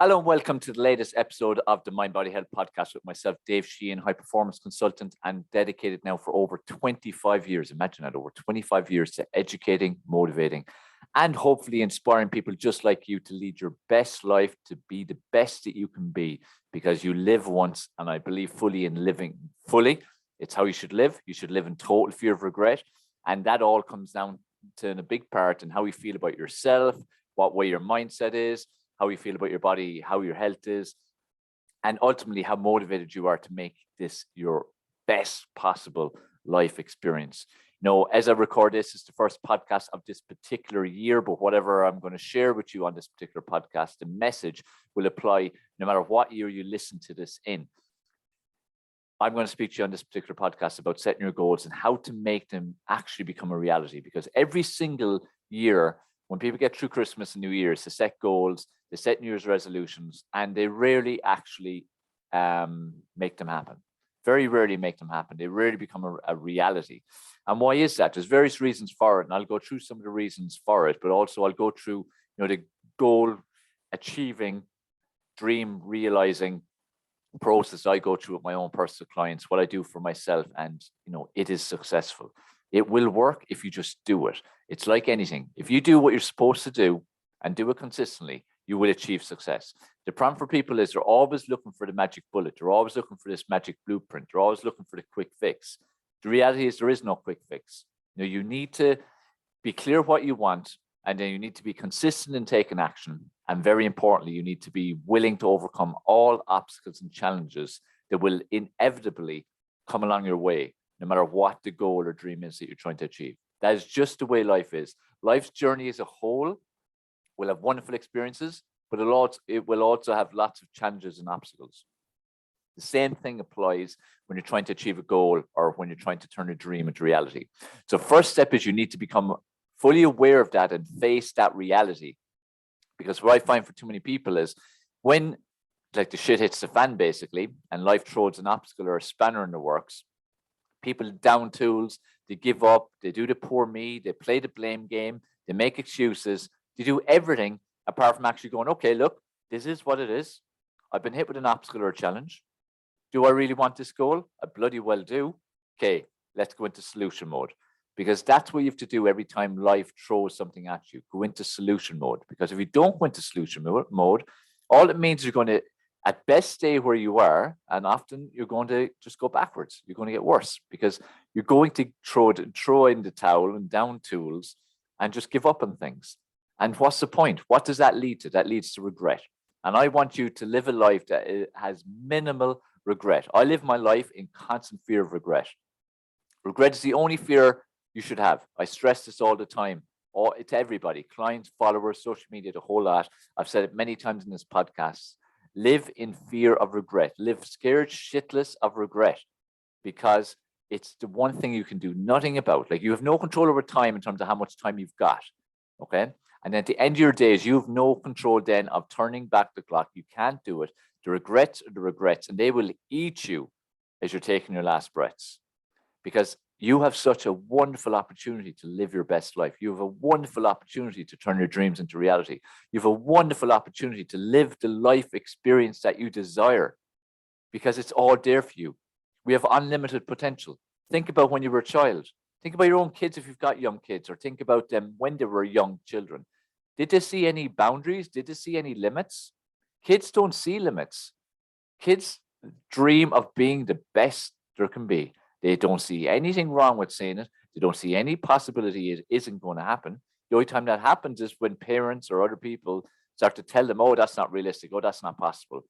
Hello and welcome to the latest episode of the Mind Body Health Podcast with myself, Dave Sheahan, high performance consultant and dedicated now for over 25 years. Imagine that, over 25 years to educating, motivating, and hopefully inspiring people just like you to lead your best life, to be the best that you can be, because you live once, and I believe fully in living fully. It's how you should live. You should live in total fear of regret. And that all comes down to, in a big part, in how you feel about yourself, what way your mindset is, how you feel about your body, how your health is, and ultimately how motivated you are to make this your best possible life experience. As I record this, it's the first podcast of this particular year, but whatever I'm going to share with you on this particular podcast, the message will apply no matter what year you listen to this in. I'm going to speak to you on this particular podcast about setting your goals and how to make them actually become a reality, because every single year, when people get through Christmas and New Year's, they set goals, they set New Year's resolutions, and they rarely actually make them happen. Very rarely make them happen. They rarely become a reality. And why is that? There's various reasons for it, and I'll go through some of the reasons for it, but also I'll go through, the goal achieving, dream realizing process I go through with my own personal clients, what I do for myself, and it is successful. It will work if you just do it. It's like anything. If you do what you're supposed to do and do it consistently, you will achieve success. The problem for people is they're always looking for the magic bullet. They're always looking for this magic blueprint. They're always looking for the quick fix. The reality is there is no quick fix. You need to be clear what you want, and then you need to be consistent in taking action. And very importantly, you need to be willing to overcome all obstacles and challenges that will inevitably come along your way, no matter what the goal or dream is that you're trying to achieve. That is just the way life is. Life's journey as a whole will have wonderful experiences, but it will also have lots of challenges and obstacles. The same thing applies when you're trying to achieve a goal or when you're trying to turn a dream into reality. So first step is you need to become fully aware of that and face that reality. Because what I find for too many people is when the shit hits the fan basically, and life throws an obstacle or a spanner in the works, people down tools, they give up, they do the poor me, they play the blame game, they make excuses, they do everything apart from actually going, okay, look, this is what it is. I've been hit with an obstacle or a challenge. Do I really want this goal? I bloody well do. Okay, let's go into solution mode, because that's what you have to do every time life throws something at you. Go into solution mode, because if you don't go into solution mode, all it means is you're going to at best stay where you are, and often you're going to just go backwards. You're going to get worse because you're going to throw in the towel and down tools and just give up on things. And what's the point? What does that lead to? That leads to regret. And I want you to live a life that has minimal regret. I live my life in constant fear of regret. Regret is the only fear you should have. I stress this all the time. To everybody, clients, followers, social media, the whole lot. I've said it many times in this podcast. Live in fear of regret. Live scared shitless of regret, because it's the one thing you can do nothing about. You have no control over time in terms of how much time you've got. Okay. And at the end of your days, you have no control then of turning back the clock. You can't do it. The regrets are the regrets, and they will eat you as you're taking your last breaths, because you have such a wonderful opportunity to live your best life. You have a wonderful opportunity to turn your dreams into reality. You have a wonderful opportunity to live the life experience that you desire, because it's all there for you. We have unlimited potential. Think about when you were a child. Think about your own kids if you've got young kids, or think about them when they were young children. Did they see any boundaries? Did they see any limits? Kids don't see limits. Kids dream of being the best there can be. They don't see anything wrong with saying it. They don't see any possibility it isn't going to happen. The only time that happens is when parents or other people start to tell them, oh, that's not realistic. Oh, that's not possible.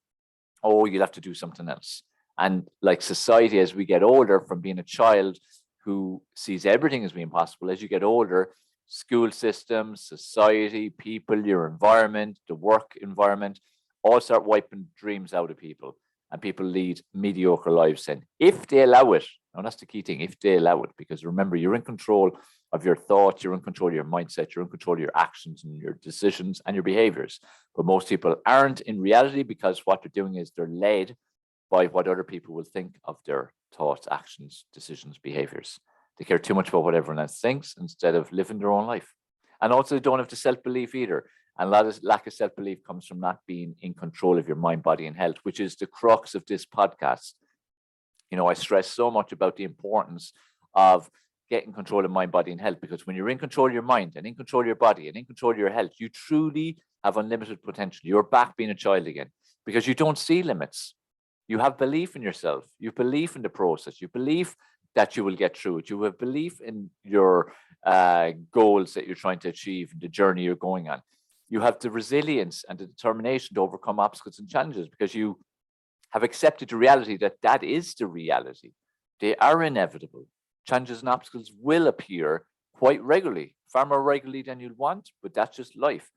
Oh, you'll have to do something else. And like society, as we get older, from being a child who sees everything as being possible, as you get older, school systems, society, people, your environment, the work environment, all start wiping dreams out of people, and people lead mediocre lives then, if they allow it. Now, that's the key thing, if they allow it, because remember, you're in control of your thoughts, you're in control of your mindset, you're in control of your actions and your decisions and your behaviors. But most people aren't in reality, because what they're doing is they're led by what other people will think of their thoughts, actions, decisions, behaviors. They care too much about what everyone else thinks instead of living their own life. And also you don't have the self-belief either. And a lot of lack of self-belief comes from not being in control of your mind, body, and health, which is the crux of this podcast. I stress so much about the importance of getting control of mind, body, and health, because when you're in control of your mind and in control of your body and in control of your health, you truly have unlimited potential. You're back being a child again because you don't see limits. You have belief in yourself. You believe in the process. You believe that you will get through it. You have belief in your goals that you're trying to achieve, the journey you're going on. You have the resilience and the determination to overcome obstacles and challenges because you have accepted the reality that that is the reality. They are inevitable. Challenges and obstacles will appear quite regularly, far more regularly than you'd want, but that's just life.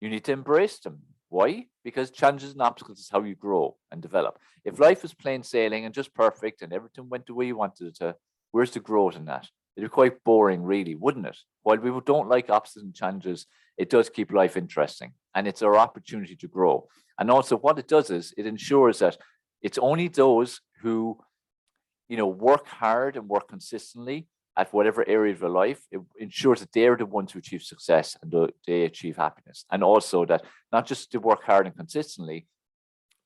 You need to embrace them. Why? Because challenges and obstacles is how you grow and develop. If life was plain sailing and just perfect and everything went the way you wanted it to, where's the growth in that? It'd be quite boring, really, wouldn't it? While we don't like obstacles and challenges, it does keep life interesting, and it's our opportunity to grow. And also what it does is it ensures that it's only those who, work hard and work consistently at whatever area of their life. It ensures that they're the ones who achieve success and they achieve happiness. And also that not just to work hard and consistently,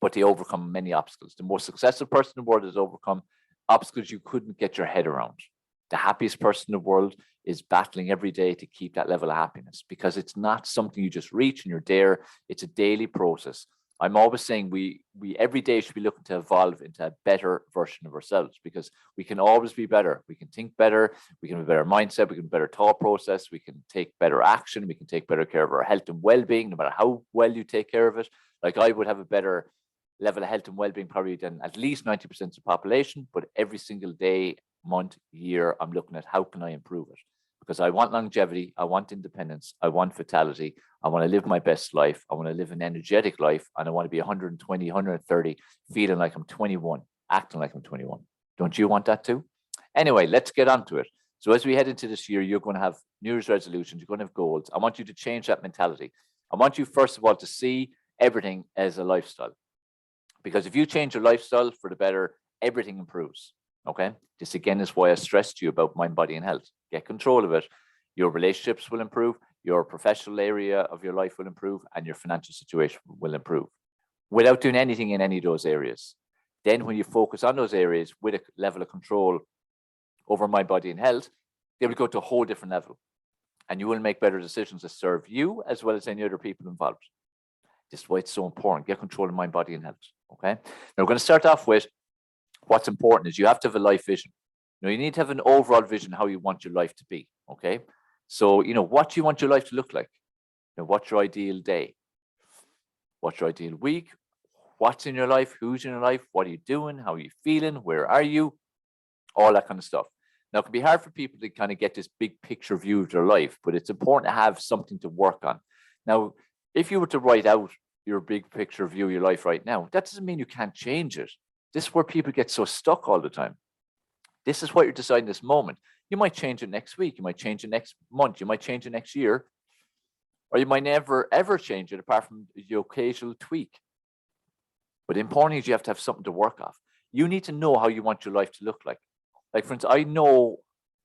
but they overcome many obstacles. The most successful person in the world has overcome obstacles you couldn't get your head around. The happiest person in the world is battling every day to keep that level of happiness because it's not something you just reach and you're there. It's a daily process. I'm always saying we every day should be looking to evolve into a better version of ourselves because we can always be better. We can think better. We can have a better mindset. We can have a better thought process. We can take better action. We can take better care of our health and well-being, no matter how well you take care of it. Like I would have a better level of health and well-being probably than at least 90% of the population, but every single day, month, year, I'm looking at how can I improve it? Because I want longevity, I want independence, I want vitality, I want to live my best life, I want to live an energetic life, and I want to be 120, 130, feeling like I'm 21, acting like I'm 21. Don't you want that too? Anyway, let's get on to it. So as we head into this year, you're going to have New Year's resolutions, you're going to have goals. I want you to change that mentality. I want you, first of all, to see everything as a lifestyle. Because if you change your lifestyle for the better, everything improves. Okay. This again is why I stressed to you about mind, body, and health. Get control of it. Your relationships will improve. Your professional area of your life will improve, and your financial situation will improve without doing anything in any of those areas. Then when you focus on those areas with a level of control over mind, body, and health, they will go to a whole different level. And you will make better decisions that serve you as well as any other people involved. This is why it's so important. Get control of mind, body, and health. Okay. Now we're going to start off with what's important is you have to have a life vision. You need to have an overall vision how you want your life to be. Okay. So, what do you want your life to look like? What's your ideal day? What's your ideal week? What's in your life? Who's in your life? What are you doing? How are you feeling? Where are you? All that kind of stuff. Now, it can be hard for people to kind of get this big picture view of their life, but it's important to have something to work on. Now, if you were to write out your big picture view of your life right now, that doesn't mean you can't change it. This is where people get so stuck all the time. This is what you're deciding this moment. You might change it next week. You might change it next month. You might change it next year. Or you might never, ever change it apart from the occasional tweak. But the important thing is you have to have something to work off. You need to know how you want your life to look like. Like, for instance, I know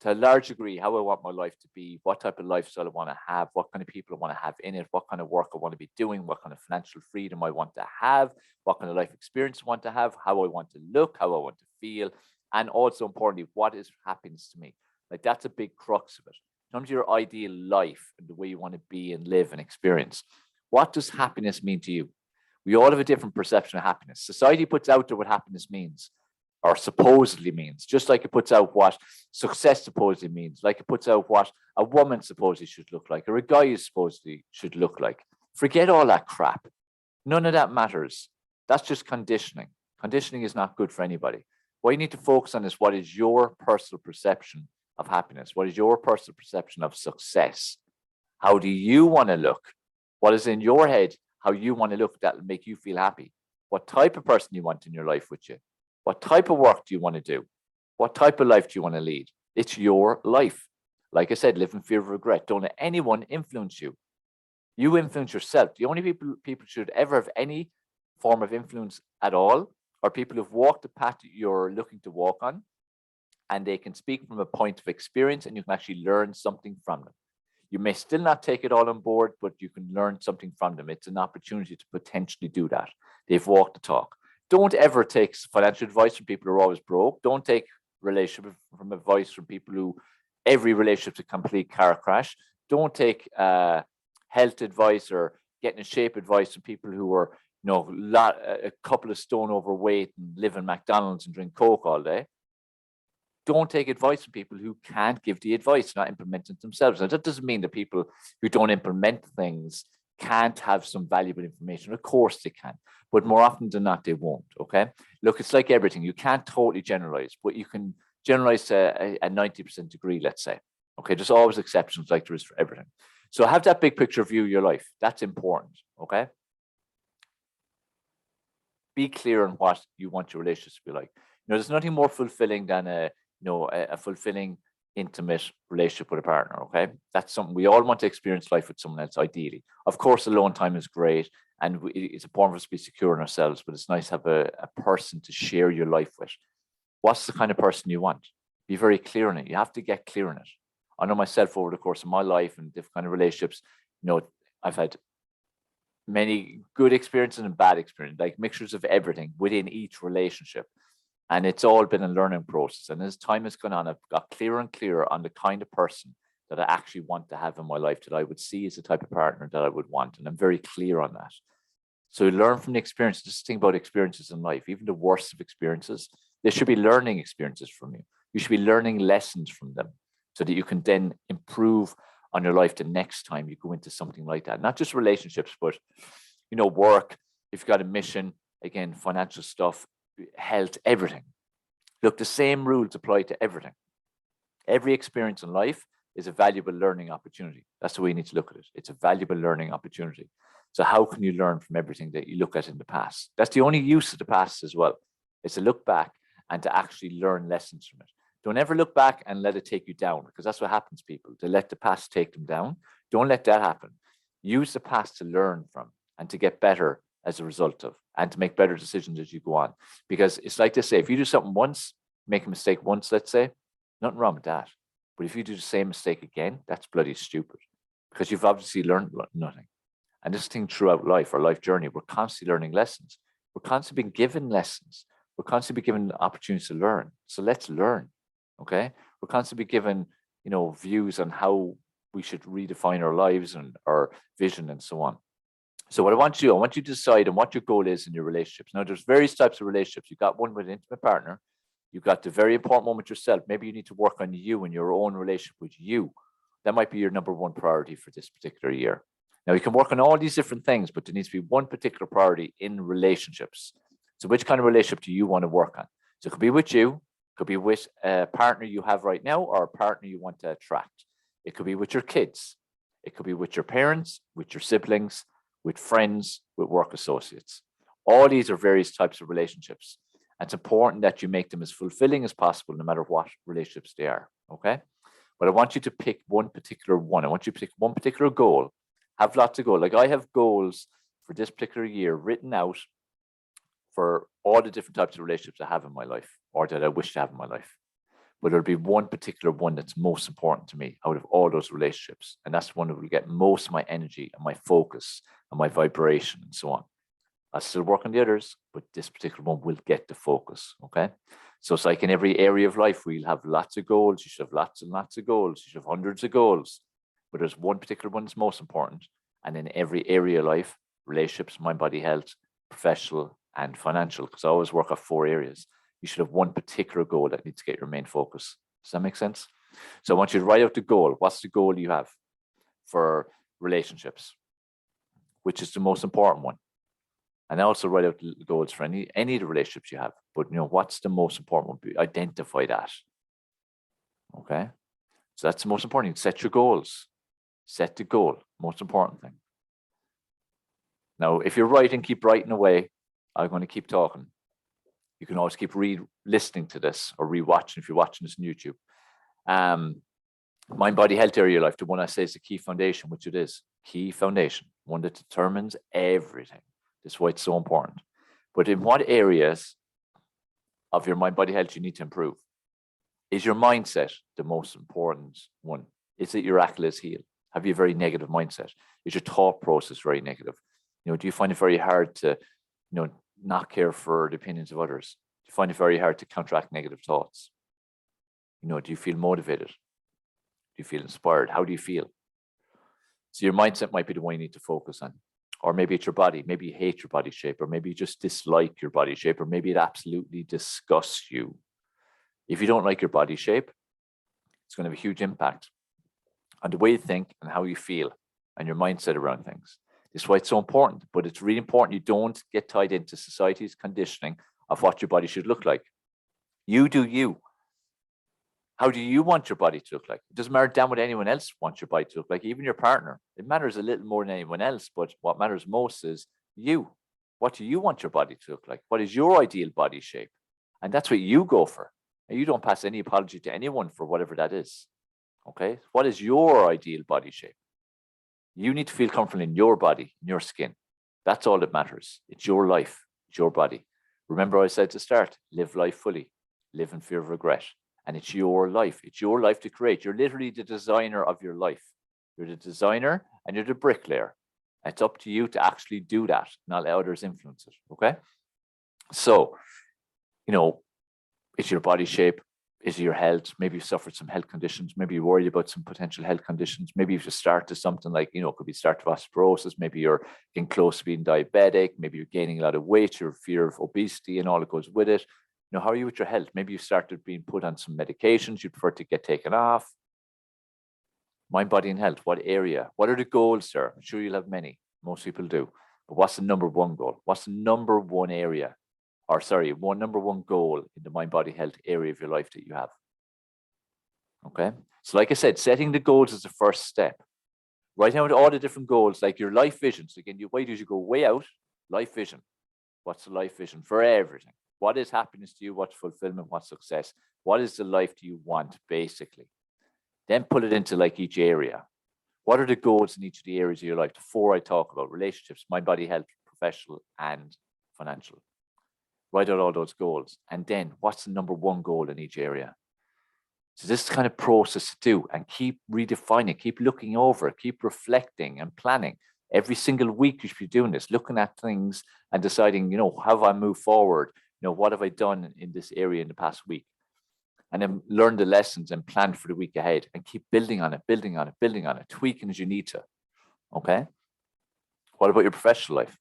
to a large degree how I want my life to be, what type of lifestyle I want to have, what kind of people I want to have in it, what kind of work I want to be doing, what kind of financial freedom I want to have, what kind of life experience I want to have, how I want to look, how I want to feel, and also importantly, what is happiness to me? Like, that's a big crux of it. In terms of your ideal life and the way you want to be and live and experience, what does happiness mean to you? We all have a different perception of happiness. Society puts out there what happiness means, or supposedly means, just like it puts out what success supposedly means, like it puts out what a woman supposedly should look like, or a guy supposedly should look like. Forget all that crap. None of that matters. That's just conditioning. Conditioning is not good for anybody. What you need to focus on is what is your personal perception of happiness? What is your personal perception of success? How do you want to look? What is in your head, how you want to look that will make you feel happy? What type of person you want in your life with you? What type of work do you want to do? What type of life do you want to lead? It's your life. Like I said, live in fear of regret. Don't let anyone influence you. You influence yourself. The only people should ever have any form of influence at all are people who've walked the path that you're looking to walk on, and they can speak from a point of experience and you can actually learn something from them. You may still not take it all on board, but you can learn something from them. It's an opportunity to potentially do that. They've walked the talk. Don't ever take financial advice from people who are always broke. Don't take relationship from advice from people who every relationship's a complete car crash. Don't take health advice or getting in shape advice from people who are, a couple of stone overweight and live in McDonald's and drink Coke all day. Don't take advice from people who can't give the advice, not implement it themselves. Now, that doesn't mean that people who don't implement things can't have some valuable information. Of course they can, but more often than not, they won't, okay? Look, it's like everything. You can't totally generalize, but you can generalize to a 90% degree, let's say. Okay, there's always exceptions like there is for everything. So have that big picture view of your life. That's important, okay? Be clear on what you want your relationships to be like. There's nothing more fulfilling than a fulfilling, intimate relationship with a partner, okay? That's something we all want to experience life with someone else, ideally. Of course, alone time is great, and it's important for us to be secure in ourselves, but it's nice to have a person to share your life with. What's the kind of person you want? Be very clear on it. You have to get clear on it. I know myself over the course of my life and different kind of relationships, I've had many good experiences and bad experiences, like mixtures of everything within each relationship. And it's all been a learning process. And as time has gone on, I've got clearer and clearer on the kind of person that I actually want to have in my life, that I would see as the type of partner that I would want. And I'm very clear on that. So learn from the experience. Just think about experiences in life, even the worst of experiences. There should be learning experiences from you. You should be learning lessons from them so that you can then improve on your life the next time you go into something like that. Not just relationships, but, work. If you've got a mission, again, financial stuff, health, everything. Look, the same rules apply to everything. Every experience in life is a valuable learning opportunity. That's the way you need to look at it. It's a valuable learning opportunity. So how can you learn from everything that you look at in the past? That's the only use of the past as well. It's to look back and to actually learn lessons from it. Don't ever look back and let it take you down, because that's what happens, people. They let the past take them down. Don't let that happen. Use the past to learn from and to get better as a result of, and to make better decisions as you go on. Because it's like they say, if you do something once, make a mistake once, let's say, nothing wrong with that. But if you do the same mistake again, that's bloody stupid, because you've obviously learned nothing. And this thing throughout life, our life journey, we're constantly learning lessons. We're constantly being given lessons. We're constantly being given opportunities to learn. So let's learn, okay? We're constantly given, views on how we should redefine our lives and our vision and so on. So what I want you to decide on what your goal is in your relationships. Now, there's various types of relationships. You've got one with an intimate partner. You've got the very important one with yourself. Maybe you need to work on you and your own relationship with you. That might be your number one priority for this particular year. Now, you can work on all these different things, but there needs to be one particular priority in relationships. So which kind of relationship do you want to work on? So it could be with you, it could be with a partner you have right now, or a partner you want to attract. It could be with your kids. It could be with your parents, with your siblings, with friends, with work associates. All these are various types of relationships. And it's important that you make them as fulfilling as possible, no matter what relationships they are, okay? But I want you to pick one particular one. I want you to pick one particular goal. Have lots of goals. Like I have goals for this particular year written out for all the different types of relationships I have in my life, or that I wish to have in my life. But there'll be one particular one that's most important to me out of all those relationships. And that's the one that will get most of my energy and my focus and my vibration and so on. I'll still work on the others, but this particular one will get the focus, okay? So it's like in every area of life, we'll have lots of goals. You should have lots and lots of goals. You should have hundreds of goals. But there's one particular one that's most important. And in every area of life, relationships, mind, body, health, professional, and financial, because I always work on 4 areas. You should have one particular goal that needs to get your main focus. Does that make sense? So I want you to write out the goal. What's the goal you have for relationships? Which is the most important one? And also write out the goals for any of the relationships you have. But what's the most important one? Identify that. Okay? So that's the most important thing. Set your goals. Set the goal. Most important thing. Now, if you're writing, keep writing away. I'm going to keep talking. You can always keep listening to this or rewatching if you're watching this on YouTube. Mind, body, health area of life, the one I say is the key foundation, which it is. Key foundation, one that determines everything. That's why it's so important. But in what areas of your mind, body, health you need to improve? Is your mindset the most important one? Is it your Achilles heel? Have you a very negative mindset? Is your thought process very negative? Do you find it very hard to, not care for the opinions of others? Do you find it very hard to counteract negative thoughts? Do you feel motivated? Do you feel inspired? How do you feel? So your mindset might be the one you need to focus on. Or maybe it's your body. Maybe you hate your body shape, or maybe you just dislike your body shape, or maybe it absolutely disgusts you. If you don't like your body shape, it's going to have a huge impact on the way you think and how you feel and your mindset around things. This is why it's so important, but it's really important you don't get tied into society's conditioning of what your body should look like. You do you. How do you want your body to look like? It doesn't matter damn what anyone else wants your body to look like, even your partner. It matters a little more than anyone else, but what matters most is you. What do you want your body to look like? What is your ideal body shape? And that's what you go for. And you don't pass any apology to anyone for whatever that is. Okay? What is your ideal body shape? You need to feel comfortable in your body, in your skin. That's all that matters. It's your life. It's your body. Remember I said to start, live life fully. Live in fear of regret. And it's your life. It's your life to create. You're literally the designer of your life. You're the designer and you're the bricklayer. It's up to you to actually do that, not let others influence it. Okay? So, it's your body shape. Is it your health? Maybe you've suffered some health conditions. Maybe you're worried about some potential health conditions. Maybe you've just started something like, it could be start osteoporosis. Maybe you're getting close to being diabetic. Maybe you're gaining a lot of weight, your fear of obesity and all that goes with it. How are you with your health? Maybe you started being put on some medications you prefer to get taken off. Mind, body, and health. What area? What are the goals, sir? I'm sure you'll have many. Most people do. But what's the number one goal? What's the number one area? Number one goal in the mind, body, health area of your life that you have. Okay. So like I said, setting the goals is the first step. Write down all the different goals, like your life vision. So again, why do you go way out? Life vision. What's the life vision for everything? What is happiness to you? What's fulfillment? What's success? What is the life do you want, basically? Then put it into like each area. What are the goals in each of the areas of your life? The four I talk about: relationships, mind, body, health, professional, and financial. Write out all those goals. And then what's the number one goal in each area? So this is the kind of process to do, and keep redefining, keep looking over, keep reflecting and planning. Every single week you should be doing this, looking at things and deciding, how have I moved forward? What have I done in this area in the past week? And then learn the lessons and plan for the week ahead and keep building on it, tweaking as you need to. Okay. What about your professional life?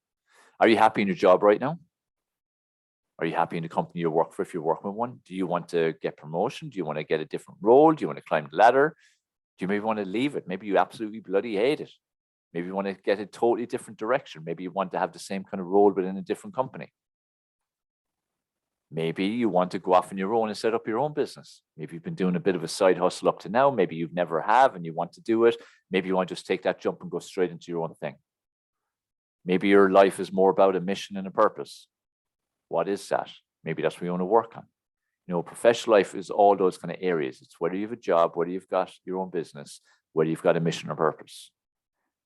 Are you happy in your job right now? Are you happy in the company you work for if you're working with one? Do you want to get promotion? Do you want to get a different role? Do you want to climb the ladder? Do you maybe want to leave it? Maybe you absolutely bloody hate it. Maybe you want to get a totally different direction. Maybe you want to have the same kind of role within a different company. Maybe you want to go off on your own and set up your own business. Maybe you've been doing a bit of a side hustle up to now. Maybe you've never have and you want to do it. Maybe you want to just take that jump and go straight into your own thing. Maybe your life is more about a mission and a purpose. What is that? Maybe that's what you want to work on. Professional life is all those kind of areas. It's whether you have a job, whether you've got your own business, whether you've got a mission or purpose.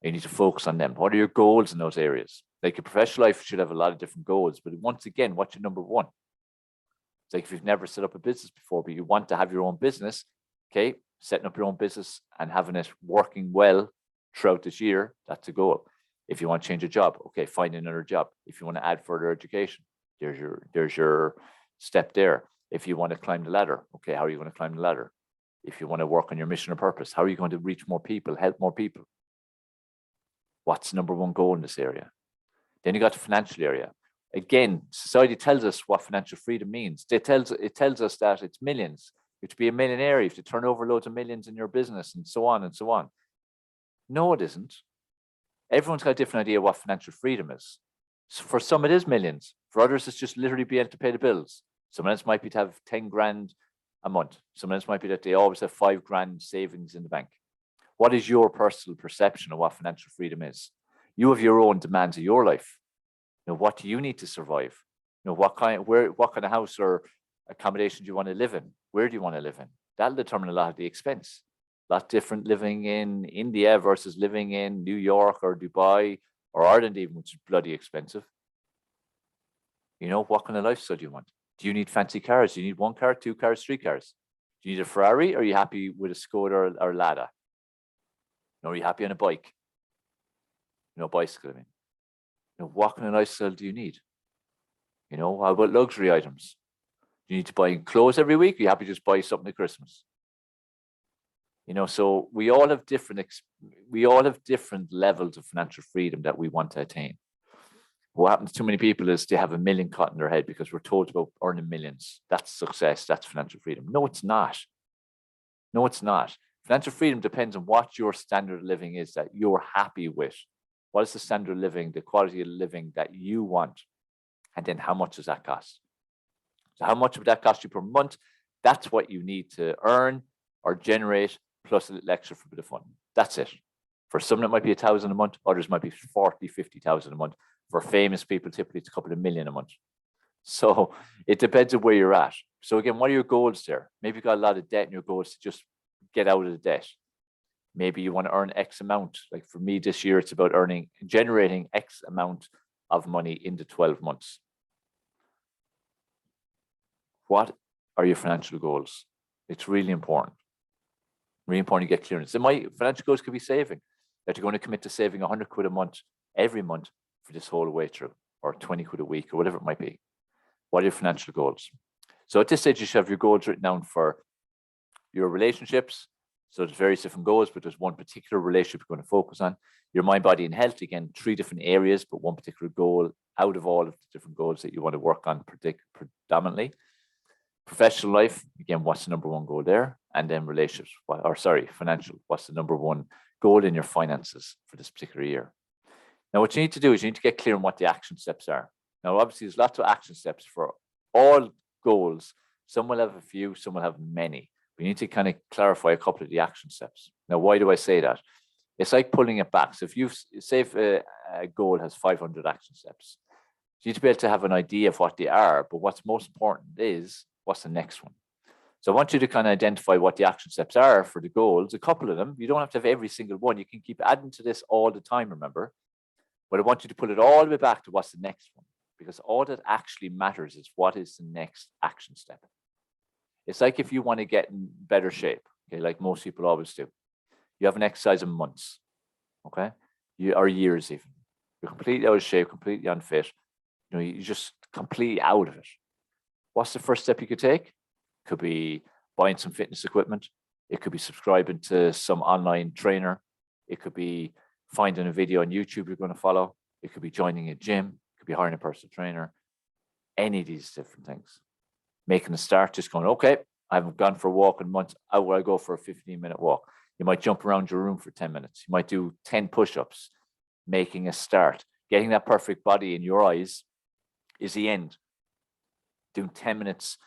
You need to focus on them. What are your goals in those areas? Like your professional life should have a lot of different goals, but once again, what's your number one? It's like if you've never set up a business before, but you want to have your own business, okay, setting up your own business and having it working well throughout this year, that's a goal. If you want to change a job, okay, find another job. If you want to add further education, there's your step there. If you want to climb the ladder, okay, how are you going to climb the ladder? If you want to work on your mission or purpose, how are you going to reach more people, help more people? What's the number one goal in this area? Then you got the financial area. Again, society tells us what financial freedom means. It tells us that it's millions. You have to be a millionaire, you have to turn over loads of millions in your business and so on and so on. No, it isn't. Everyone's got a different idea what financial freedom is. So for some, it is millions. For others, it's just literally being able to pay the bills. Someone else might be to have 10 grand a month. Someone else might be that they always have 5 grand savings in the bank. What is your personal perception of what financial freedom is? You have your own demands of your life. What do you need to survive? What kind of house or accommodation do you want to live in? Where do you want to live in? That'll determine a lot of the expense. A lot different living in India versus living in New York or Dubai or Ireland even, which is bloody expensive. What kind of lifestyle do you want? Do you need fancy cars? Do you need 1 car, 2 cars, 3 cars? Do you need a Ferrari or are you happy with a Skoda or Lada? Are you happy on a bike? Bicycle, I mean. What kind of lifestyle do you need? How about luxury items? Do you need to buy clothes every week? Are you happy to just buy something at Christmas? So we all have different levels of financial freedom that we want to attain. What happens to too many people is they have a million caught in their head because we're told about earning millions. That's success. That's financial freedom. No, it's not. No, it's not. Financial freedom depends on what your standard of living is that you're happy with. What is the standard of living, the quality of living that you want? And then how much does that cost? So how much would that cost you per month? That's what you need to earn or generate plus a little extra for a bit of fun. That's it. For some, it might be 1,000 a month. Others might be 40, 50,000 a month. For famous people, typically it's a couple of million a month. So it depends on where you're at. So again, what are your goals there? Maybe you've got a lot of debt and your goal is to just get out of the debt. Maybe you want to earn X amount. Like for me this year, it's about generating X amount of money in the 12 months. What are your financial goals? It's really important. Really important to get clearance. So my financial goals could be saving. That you're going to commit to saving 100 quid a month, every month for this whole way through, or 20 quid a week, or whatever it might be. What are your financial goals? So at this stage, you should have your goals written down for your relationships. So there's various different goals, but there's one particular relationship you're going to focus on. Your mind, body, and health. Again, 3 different areas, but one particular goal out of all of the different goals that you want to work on predominantly. Professional life, again, what's the number one goal there? And then relationships, financial. What's the number one goal in your finances for this particular year? Now, what you need to do is you need to get clear on what the action steps are. Now, obviously, there's lots of action steps for all goals. Some will have a few, some will have many. We need to kind of clarify a couple of the action steps. Now, why do I say that? It's like pulling it back. So if if a goal has 500 action steps, you need to be able to have an idea of what they are, but what's most important is what's the next one. So I want you to kind of identify what the action steps are for the goals, a couple of them. You don't have to have every single one. You can keep adding to this all the time, remember. But I want you to put it all the way back to what's the next one, because all that actually matters is what is the next action step. It's like if you want to get in better shape, okay, like most people always do. You haven't exercised in months, okay, or years even. You're completely out of shape, completely unfit. You're just completely out of it. What's the first step you could take? Could be buying some fitness equipment. It could be subscribing to some online trainer. It could be finding a video on YouTube you're going to follow. It could be joining a gym. It could be hiring a personal trainer. Any of these different things. Making a start, just going, okay, I haven't gone for a walk in months. Out will I go for a 15-minute walk? You might jump around your room for 10 minutes. You might do 10 push-ups. Making a start. Getting that perfect body in your eyes is the end. Doing 10 minutes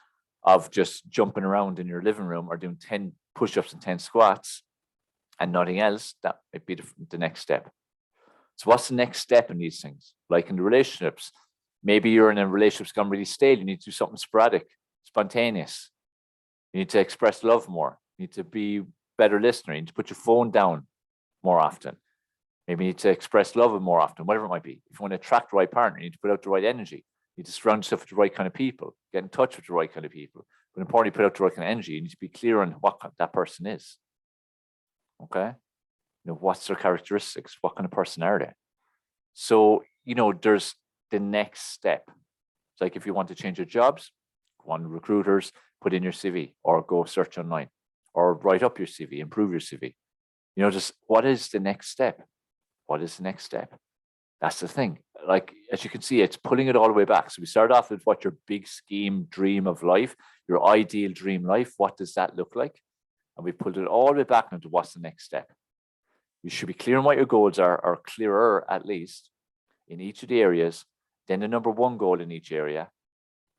of just jumping around in your living room or doing 10 push-ups and 10 squats and nothing else, that might be the next step. So what's the next step in these things? Like in the relationships, maybe you're in a relationship that's gone really stale. You need to do something sporadic, spontaneous. You need to express love more. You need to be a better listener. You need to put your phone down more often. Maybe you need to express love more often, whatever it might be. If you want to attract the right partner, you need to put out the right energy. You need to surround yourself with the right kind of people. Get in touch with the right kind of people. But importantly, put out the right kind of energy. You need to be clear on what that person is. Okay? What's their characteristics? What kind of person are they? So, there's the next step. It's like if you want to change your jobs, go on recruiters, put in your CV, or go search online, or write up your CV, improve your CV. Just what is the next step? What is the next step? That's the thing. Like, as you can see, it's pulling it all the way back. So we start off with what your big scheme dream of life, your ideal dream life. What does that look like? And we pulled it all the way back into what's the next step. You should be clear on what your goals are, or clearer at least, in each of the areas. Then the number one goal in each area,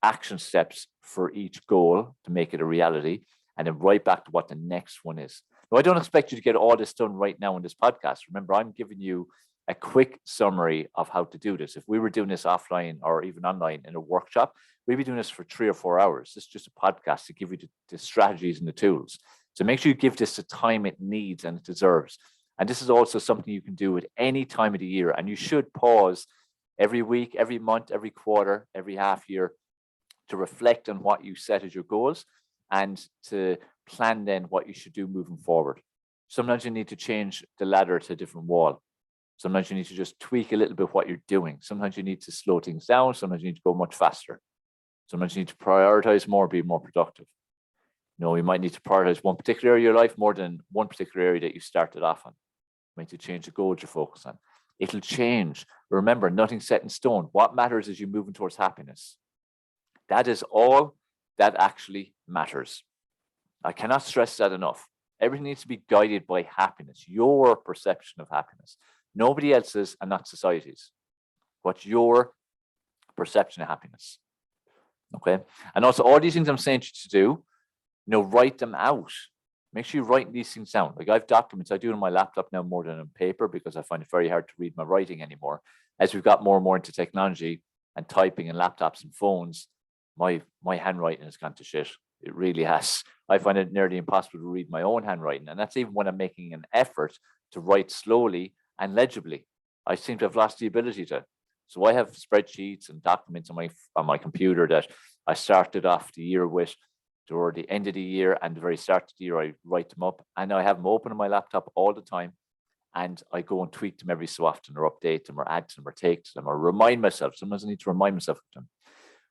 action steps for each goal to make it a reality, and then right back to what the next one is. Now, I don't expect you to get all this done right now in this podcast. Remember, I'm giving you a quick summary of how to do this. If we were doing this offline or even online in a workshop, we'd be doing this for 3 or 4 hours. This is just a podcast to give you the strategies and the tools. So make sure you give this the time it needs and it deserves. And this is also something you can do at any time of the year. And you should pause every week, every month, every quarter, every half year to reflect on what you set as your goals and to plan then what you should do moving forward. Sometimes you need to change the ladder to a different wall. Sometimes you need to just tweak a little bit what you're doing. Sometimes you need to slow things down. Sometimes you need to go much faster. Sometimes you need to prioritize more, be more productive. You might need to prioritize one particular area of your life more than one particular area that you started off on. You might need to change the goals you focus on. It'll change. Remember, nothing's set in stone. What matters is you moving towards happiness. That is all that actually matters. I cannot stress that enough. Everything needs to be guided by happiness, your perception of happiness. Nobody else's and not society's. What's your perception of happiness? Okay. And also all these things I'm saying to you to do, write them out. Make sure you write these things down. Like I have documents, I do it on my laptop now more than on paper because I find it very hard to read my writing anymore. As we've got more and more into technology and typing and laptops and phones, my handwriting has gone to shit. It really has. I find it nearly impossible to read my own handwriting. And that's even when I'm making an effort to write slowly and legibly. I seem to have lost the ability to. So I have spreadsheets and documents on my computer that I started off the year with. Toward the end of the year and the very start of the year, I write them up, and I have them open on my laptop all the time. And I go and tweak them every so often, or update them, or add to them, or take to them, or remind myself. Sometimes I need to remind myself of them.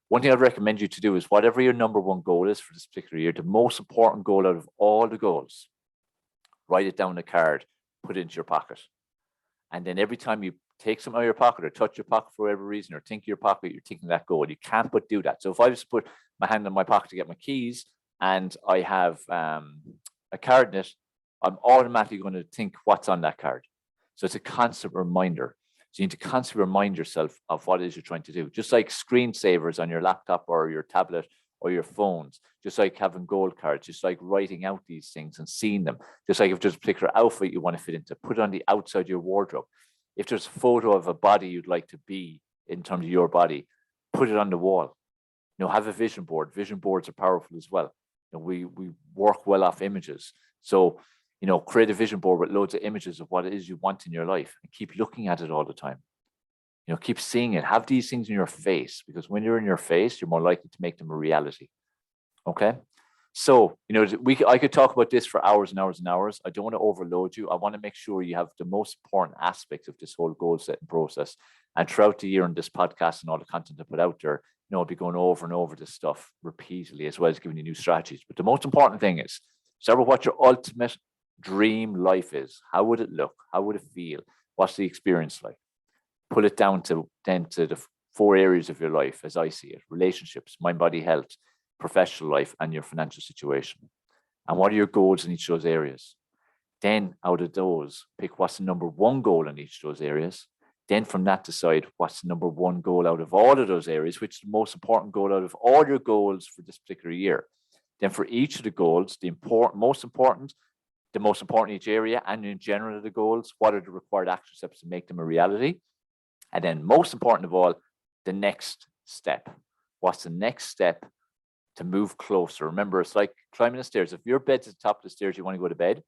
One thing I'd recommend you to do is whatever your number one goal is for this particular year, the most important goal out of all the goals, write it down on a card, put it into your pocket. And then every time you take something out of your pocket or touch your pocket for whatever reason, or think of your pocket, you're thinking that goal. You can't but do that. So if I just put my hand in my pocket to get my keys and I have a card in it, I'm automatically going to think what's on that card. So it's a constant reminder. So you need to constantly remind yourself of what it is you're trying to do. Just like screensavers on your laptop or your tablet or your phones, just like having goal cards, just like writing out these things and seeing them. Just like if there's a particular outfit you want to fit into, put it on the outside of your wardrobe. If there's a photo of a body you'd like to be in terms of your body, put it on the wall. Have a vision board. Vision boards are powerful as well. We work well off images. So, create a vision board with loads of images of what it is you want in your life and keep looking at it all the time. Keep seeing it. Have these things in your face, because when you're in your face, you're more likely to make them a reality. Okay. So, I could talk about this for hours and hours and hours. I don't want to overload you. I want to make sure you have the most important aspects of this whole goal setting process. And throughout the year on this podcast and all the content I put out there, I'll be going over and over this stuff repeatedly, as well as giving you new strategies. But the most important thing is, start with what your ultimate dream life is. How would it look? How would it feel? What's the experience like? Pull it down to the 4 areas of your life as I see it: relationships, mind, body, health, professional life, and your financial situation. And what are your goals in each of those areas? Then out of those, pick what's the number one goal in each of those areas. Then from that, decide what's the number one goal out of all of those areas, which is the most important goal out of all your goals for this particular year. Then for each of the goals, the most important in each area, and in general of the goals, what are the required action steps to make them a reality? And then most important of all, the next step. What's the next step to move closer? Remember, it's like climbing the stairs. If your bed's at the top of the stairs, you want to go to bed,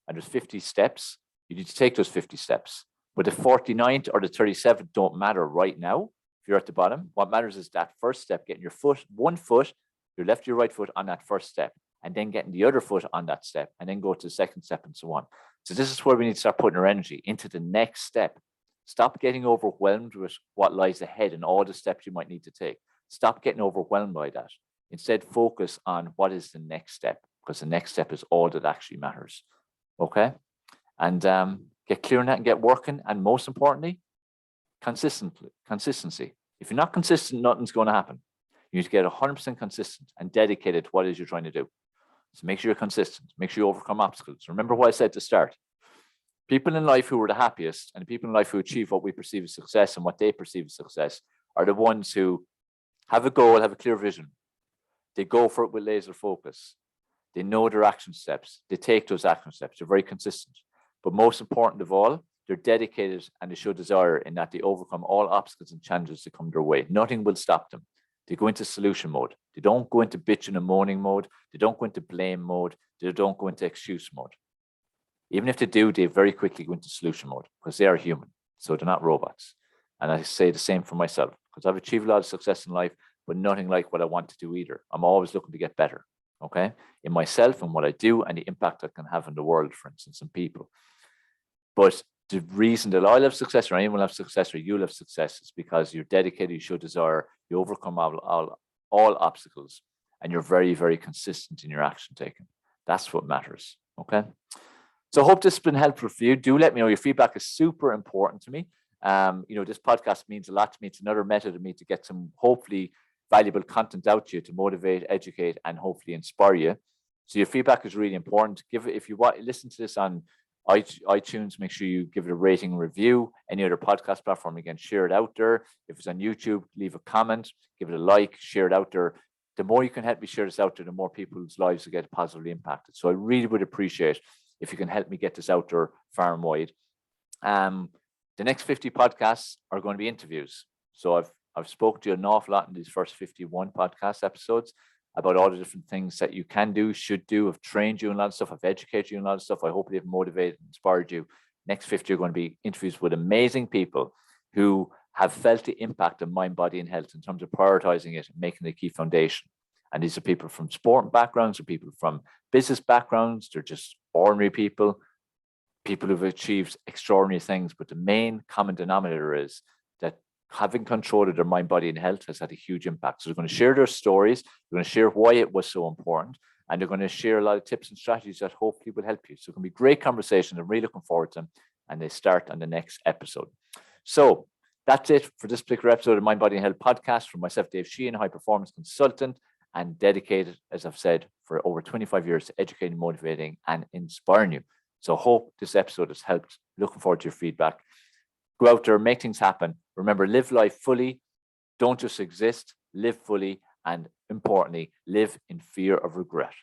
and there's 50 steps, you need to take those 50 steps. But the 49th or the 37th don't matter right now. If you're at the bottom, what matters is that first step, getting your one foot, your left, your right foot on that first step, and then getting the other foot on that step, and then go to the second step and so on. So this is where we need to start putting our energy into the next step. Stop getting overwhelmed with what lies ahead and all the steps you might need to take. Stop getting overwhelmed by that. Instead, focus on what is the next step, because the next step is all that actually matters. Okay? And get clear on that and get working. And most importantly, consistency. If you're not consistent, nothing's going to happen. You need to get 100% consistent and dedicated to what it is you're trying to do. So make sure you're consistent. Make sure you overcome obstacles. Remember what I said to start. People in life who are the happiest and the people in life who achieve what we perceive as success and what they perceive as success are the ones who have a goal, have a clear vision. They go for it with laser focus. They know their action steps. They take those action steps. They're very consistent. But most important of all, they're dedicated and they show desire in that they overcome all obstacles and challenges that come their way. Nothing will stop them. They go into solution mode. They don't go into bitching and moaning mode. They don't go into blame mode. They don't go into excuse mode. Even if they do, they very quickly go into solution mode because they are human. So they're not robots. And I say the same for myself because I've achieved a lot of success in life, but nothing like what I want to do either. I'm always looking to get better. okay, in myself and what I do and the impact I can have in the world, for instance, and people. But the reason that I'll have success, or anyone will have success, or you'll have success, is because you're dedicated, you show desire, you overcome all obstacles, and you're very, very consistent in your action taking. That's what matters. Okay. So I hope this has been helpful for you. Do let me know. Your feedback is super important to me. This podcast means a lot to me. It's another method of me to get some hopefully valuable content out to you to motivate, educate, and hopefully inspire you. So your feedback is really important. If you want listen to this on iTunes, make sure you give it a rating and review. Any other podcast platform, again, share it out there. If it's on YouTube, leave a comment, give it a like, share it out there. The more you can help me share this out there, the more people's lives will get positively impacted. So I really would appreciate if you can help me get this out there far and wide. The next 50 podcasts are going to be interviews. So I've spoken to you an awful lot in these first 51 podcast episodes about all the different things that you can do, should do. I've trained you in a lot of stuff. I've educated you in a lot of stuff. I hope they've motivated and inspired you. Next 50 are going to be interviews with amazing people who have felt the impact of mind, body, and health in terms of prioritizing it and making it a key foundation. And these are people from sport backgrounds, or people from business backgrounds. They're just ordinary people who've achieved extraordinary things. But the main common denominator is that having control of their mind, body, and health has had a huge impact. So they're going to share their stories. They're going to share why it was so important. And they're going to share a lot of tips and strategies that hopefully will help you. So it can be great conversation. I'm really looking forward to them. And they start on the next episode. So that's it for this particular episode of Mind, Body, and Health podcast from myself, Dave Sheahan, high performance consultant, and dedicated, as I've said, for over 25 years to educating, motivating, and inspiring you. So I hope this episode has helped. Looking forward to your feedback. Go out there, make things happen. Remember, live life fully. Don't just exist, live fully, and importantly, live in fear of regret.